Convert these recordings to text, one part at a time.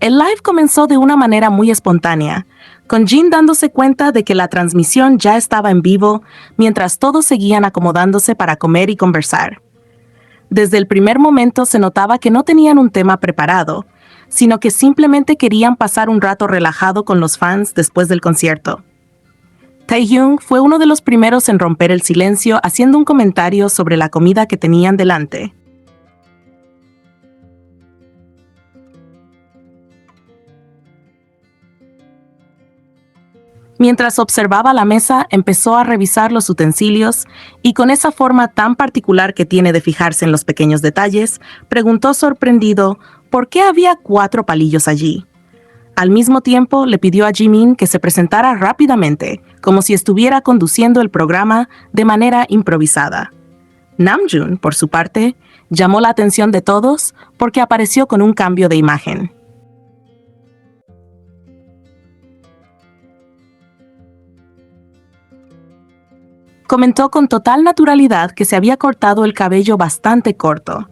El live comenzó de una manera muy espontánea, con Jin dándose cuenta de que la transmisión ya estaba en vivo, mientras todos seguían acomodándose para comer y conversar. Desde el primer momento se notaba que no tenían un tema preparado, sino que simplemente querían pasar un rato relajado con los fans después del concierto. Taehyung fue uno de los primeros en romper el silencio haciendo un comentario sobre la comida que tenían delante. Mientras observaba la mesa, empezó a revisar los utensilios y con esa forma tan particular que tiene de fijarse en los pequeños detalles, preguntó sorprendido por qué había 4 palillos allí. Al mismo tiempo, le pidió a Jimin que se presentara rápidamente, como si estuviera conduciendo el programa de manera improvisada. Namjoon, por su parte, llamó la atención de todos porque apareció con un cambio de imagen. Comentó con total naturalidad que se había cortado el cabello bastante corto.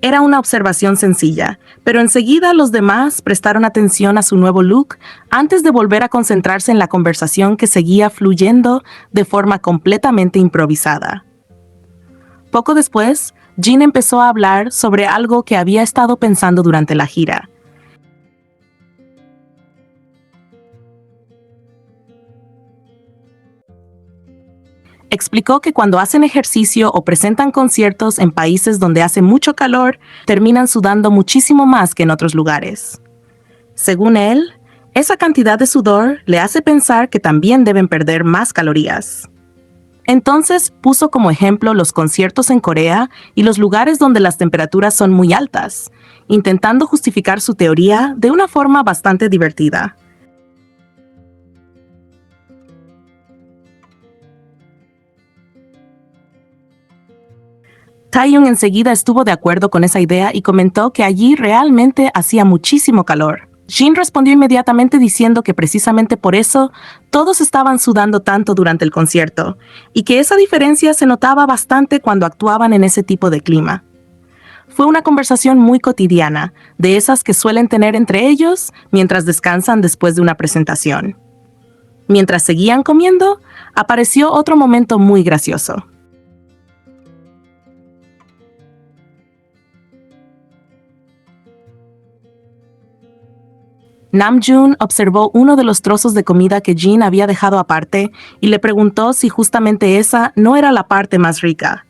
Era una observación sencilla, pero enseguida los demás prestaron atención a su nuevo look antes de volver a concentrarse en la conversación que seguía fluyendo de forma completamente improvisada. Poco después, Jin empezó a hablar sobre algo que había estado pensando durante la gira. Explicó que cuando hacen ejercicio o presentan conciertos en países donde hace mucho calor, terminan sudando muchísimo más que en otros lugares. Según él, esa cantidad de sudor le hace pensar que también deben perder más calorías. Entonces puso como ejemplo los conciertos en Corea y los lugares donde las temperaturas son muy altas, intentando justificar su teoría de una forma bastante divertida. Taehyung enseguida estuvo de acuerdo con esa idea y comentó que allí realmente hacía muchísimo calor. Jin respondió inmediatamente diciendo que precisamente por eso todos estaban sudando tanto durante el concierto, y que esa diferencia se notaba bastante cuando actuaban en ese tipo de clima. Fue una conversación muy cotidiana, de esas que suelen tener entre ellos mientras descansan después de una presentación. Mientras seguían comiendo, apareció otro momento muy gracioso. Namjoon observó uno de los trozos de comida que Jin había dejado aparte y le preguntó si justamente esa no era la parte más rica.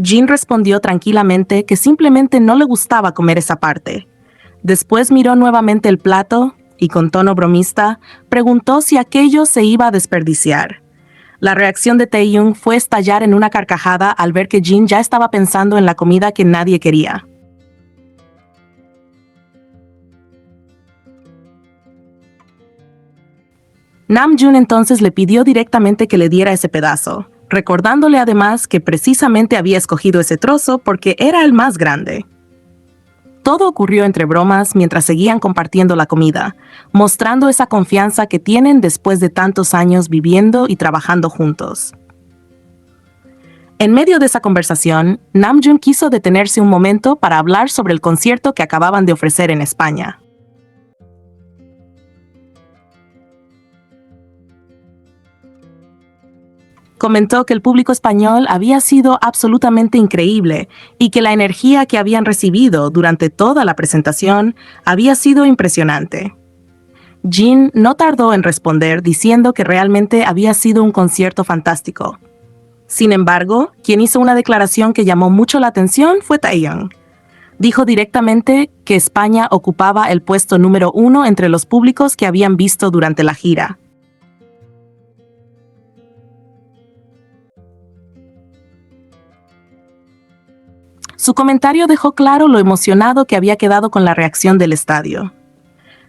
Jin respondió tranquilamente que simplemente no le gustaba comer esa parte. Después miró nuevamente el plato y con tono bromista preguntó si aquello se iba a desperdiciar. La reacción de Taehyung fue estallar en una carcajada al ver que Jin ya estaba pensando en la comida que nadie quería. Namjoon entonces le pidió directamente que le diera ese pedazo, recordándole además que precisamente había escogido ese trozo porque era el más grande. Todo ocurrió entre bromas mientras seguían compartiendo la comida, mostrando esa confianza que tienen después de tantos años viviendo y trabajando juntos. En medio de esa conversación, Namjoon quiso detenerse un momento para hablar sobre el concierto que acababan de ofrecer en España. Comentó que el público español había sido absolutamente increíble y que la energía que habían recibido durante toda la presentación había sido impresionante. Jin no tardó en responder diciendo que realmente había sido un concierto fantástico. Sin embargo, quien hizo una declaración que llamó mucho la atención fue Taehyung. Dijo directamente que España ocupaba el puesto número 1 entre los públicos que habían visto durante la gira. Su comentario dejó claro lo emocionado que había quedado con la reacción del estadio.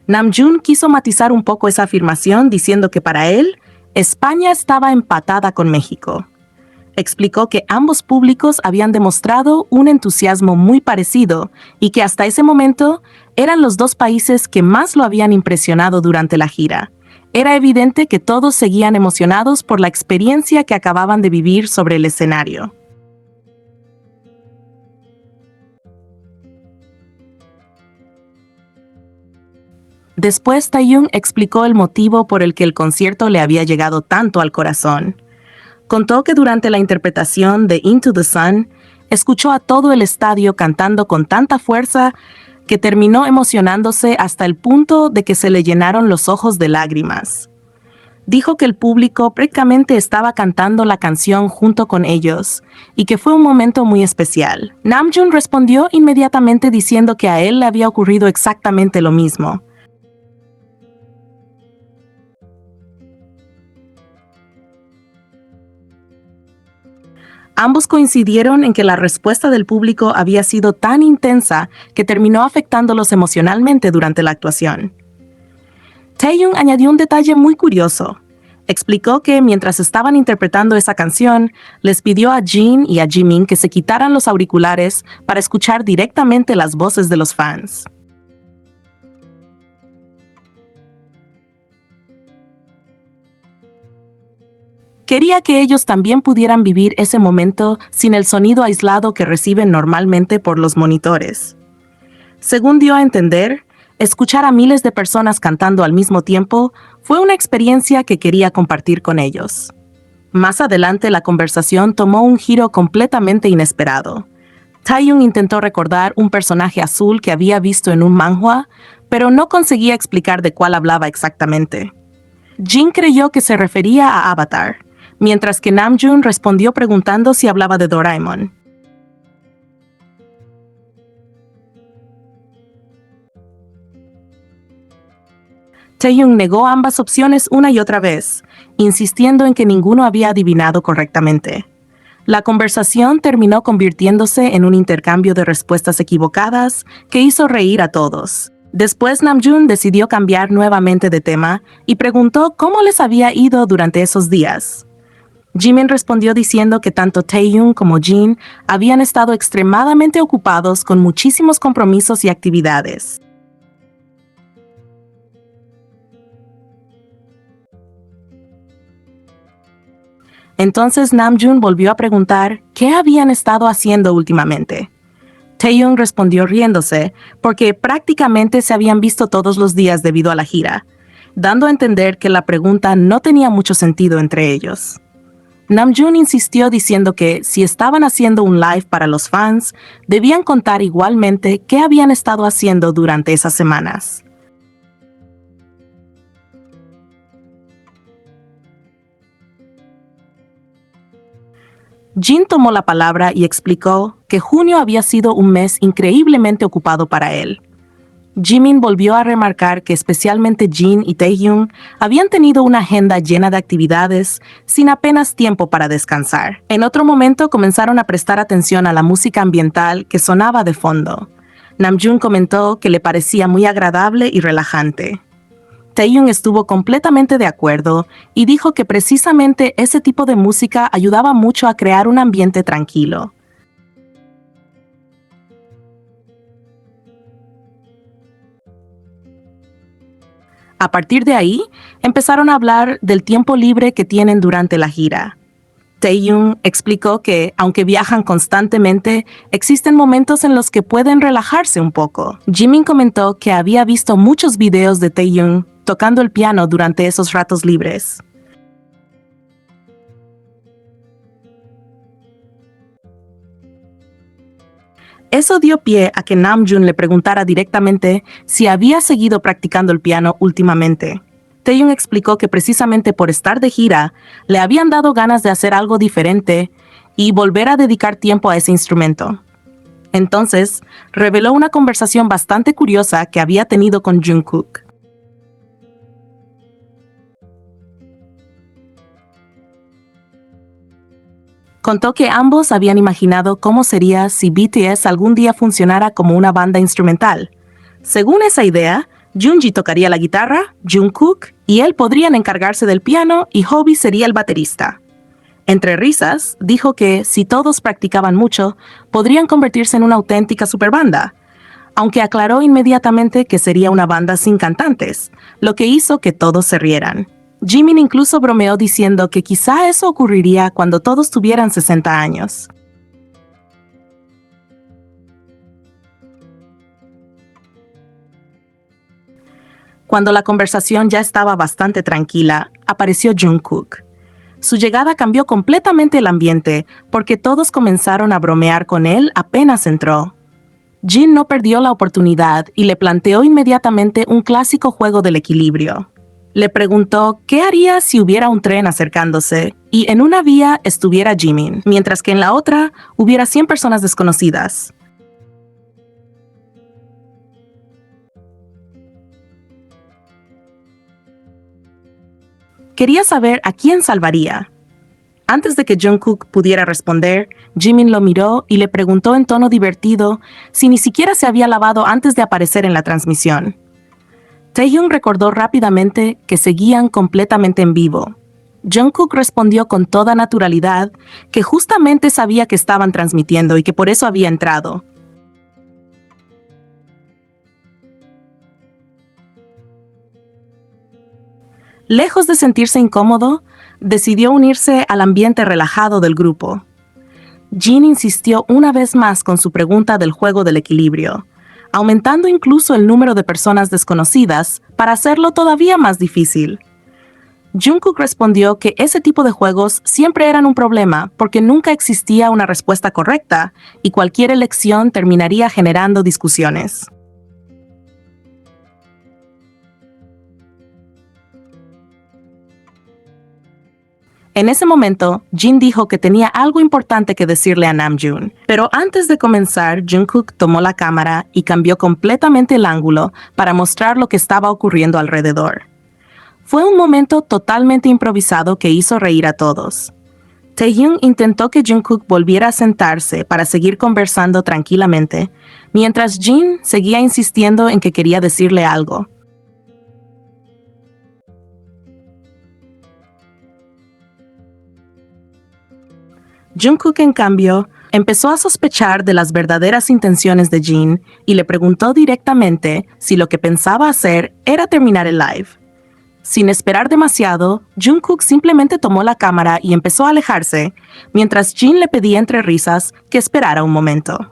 Namjoon quiso matizar un poco esa afirmación diciendo que para él, España estaba empatada con México. Explicó que ambos públicos habían demostrado un entusiasmo muy parecido y que hasta ese momento eran los dos países que más lo habían impresionado durante la gira. Era evidente que todos seguían emocionados por la experiencia que acababan de vivir sobre el escenario. Después Taeyong explicó el motivo por el que el concierto le había llegado tanto al corazón. Contó que durante la interpretación de Into the Sun, escuchó a todo el estadio cantando con tanta fuerza que terminó emocionándose hasta el punto de que se le llenaron los ojos de lágrimas. Dijo que el público prácticamente estaba cantando la canción junto con ellos y que fue un momento muy especial. Namjoon respondió inmediatamente diciendo que a él le había ocurrido exactamente lo mismo. Ambos coincidieron en que la respuesta del público había sido tan intensa que terminó afectándolos emocionalmente durante la actuación. Taeyong añadió un detalle muy curioso. Explicó que mientras estaban interpretando esa canción, les pidió a Jin y a Jimin que se quitaran los auriculares para escuchar directamente las voces de los fans. Quería que ellos también pudieran vivir ese momento sin el sonido aislado que reciben normalmente por los monitores. Según dio a entender, escuchar a miles de personas cantando al mismo tiempo fue una experiencia que quería compartir con ellos. Más adelante la conversación tomó un giro completamente inesperado. Taeyong intentó recordar un personaje azul que había visto en un manhwa, pero no conseguía explicar de cuál hablaba exactamente. Jin creyó que se refería a Avatar, mientras que Namjoon respondió preguntando si hablaba de Doraemon. Taeyong negó ambas opciones una y otra vez, insistiendo en que ninguno había adivinado correctamente. La conversación terminó convirtiéndose en un intercambio de respuestas equivocadas que hizo reír a todos. Después Namjoon decidió cambiar nuevamente de tema y preguntó cómo les había ido durante esos días. Jimin respondió diciendo que tanto Taeyong como Jin habían estado extremadamente ocupados con muchísimos compromisos y actividades. Entonces Namjoon volvió a preguntar qué habían estado haciendo últimamente. Taeyong respondió riéndose, porque prácticamente se habían visto todos los días debido a la gira, dando a entender que la pregunta no tenía mucho sentido entre ellos. Namjoon insistió diciendo que si estaban haciendo un live para los fans, debían contar igualmente qué habían estado haciendo durante esas semanas. Jin tomó la palabra y explicó que junio había sido un mes increíblemente ocupado para él. Jimin volvió a remarcar que especialmente Jin y Taehyung habían tenido una agenda llena de actividades sin apenas tiempo para descansar. En otro momento comenzaron a prestar atención a la música ambiental que sonaba de fondo. Namjoon comentó que le parecía muy agradable y relajante. Taeyong estuvo completamente de acuerdo y dijo que precisamente ese tipo de música ayudaba mucho a crear un ambiente tranquilo. A partir de ahí, empezaron a hablar del tiempo libre que tienen durante la gira. Taeyong explicó que, aunque viajan constantemente, existen momentos en los que pueden relajarse un poco. Jimin comentó que había visto muchos videos de Taeyong tocando el piano durante esos ratos libres. Eso dio pie a que Namjoon le preguntara directamente si había seguido practicando el piano últimamente. Taeyong explicó que precisamente por estar de gira, le habían dado ganas de hacer algo diferente y volver a dedicar tiempo a ese instrumento. Entonces, reveló una conversación bastante curiosa que había tenido con Jungkook. Contó que ambos habían imaginado cómo sería si BTS algún día funcionara como una banda instrumental. Según esa idea, Junji tocaría la guitarra, Jungkook y él podrían encargarse del piano y Hobi sería el baterista. Entre risas, dijo que si todos practicaban mucho, podrían convertirse en una auténtica superbanda, aunque aclaró inmediatamente que sería una banda sin cantantes, lo que hizo que todos se rieran. Jimin incluso bromeó diciendo que quizá eso ocurriría cuando todos tuvieran 60 años. Cuando la conversación ya estaba bastante tranquila, apareció Jungkook. Su llegada cambió completamente el ambiente porque todos comenzaron a bromear con él apenas entró. Jin no perdió la oportunidad y le planteó inmediatamente un clásico juego del equilibrio. Le preguntó qué haría si hubiera un tren acercándose y en una vía estuviera Jimin, mientras que en la otra hubiera 100 personas desconocidas. Quería saber a quién salvaría. Antes de que Jungkook pudiera responder, Jimin lo miró y le preguntó en tono divertido si ni siquiera se había lavado antes de aparecer en la transmisión. Taehyung recordó rápidamente que seguían completamente en vivo. Jungkook respondió con toda naturalidad que justamente sabía que estaban transmitiendo y que por eso había entrado. Lejos de sentirse incómodo, decidió unirse al ambiente relajado del grupo. Jin insistió una vez más con su pregunta del juego del equilibrio, aumentando incluso el número de personas desconocidas para hacerlo todavía más difícil. Jungkook respondió que ese tipo de juegos siempre eran un problema porque nunca existía una respuesta correcta y cualquier elección terminaría generando discusiones. En ese momento, Jin dijo que tenía algo importante que decirle a Namjoon, pero antes de comenzar, Jungkook tomó la cámara y cambió completamente el ángulo para mostrar lo que estaba ocurriendo alrededor. Fue un momento totalmente improvisado que hizo reír a todos. Taehyung intentó que Jungkook volviera a sentarse para seguir conversando tranquilamente, mientras Jin seguía insistiendo en que quería decirle algo. Jungkook, en cambio, empezó a sospechar de las verdaderas intenciones de Jin y le preguntó directamente si lo que pensaba hacer era terminar el live. Sin esperar demasiado, Jungkook simplemente tomó la cámara y empezó a alejarse, mientras Jin le pedía entre risas que esperara un momento.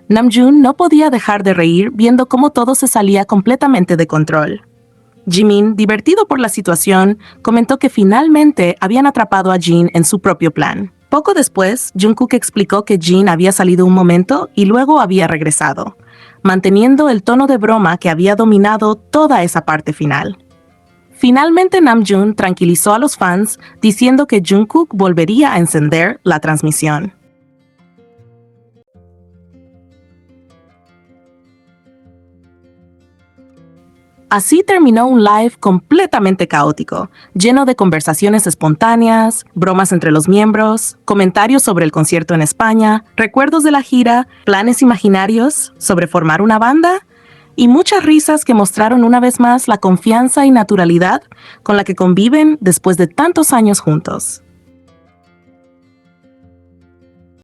Namjoon no podía dejar de reír viendo cómo todo se salía completamente de control. Jimin, divertido por la situación, comentó que finalmente habían atrapado a Jin en su propio plan. Poco después, Jungkook explicó que Jin había salido un momento y luego había regresado, manteniendo el tono de broma que había dominado toda esa parte final. Finalmente, Namjoon tranquilizó a los fans diciendo que Jungkook volvería a encender la transmisión. Así terminó un live completamente caótico, lleno de conversaciones espontáneas, bromas entre los miembros, comentarios sobre el concierto en España, recuerdos de la gira, planes imaginarios sobre formar una banda y muchas risas que mostraron una vez más la confianza y naturalidad con la que conviven después de tantos años juntos.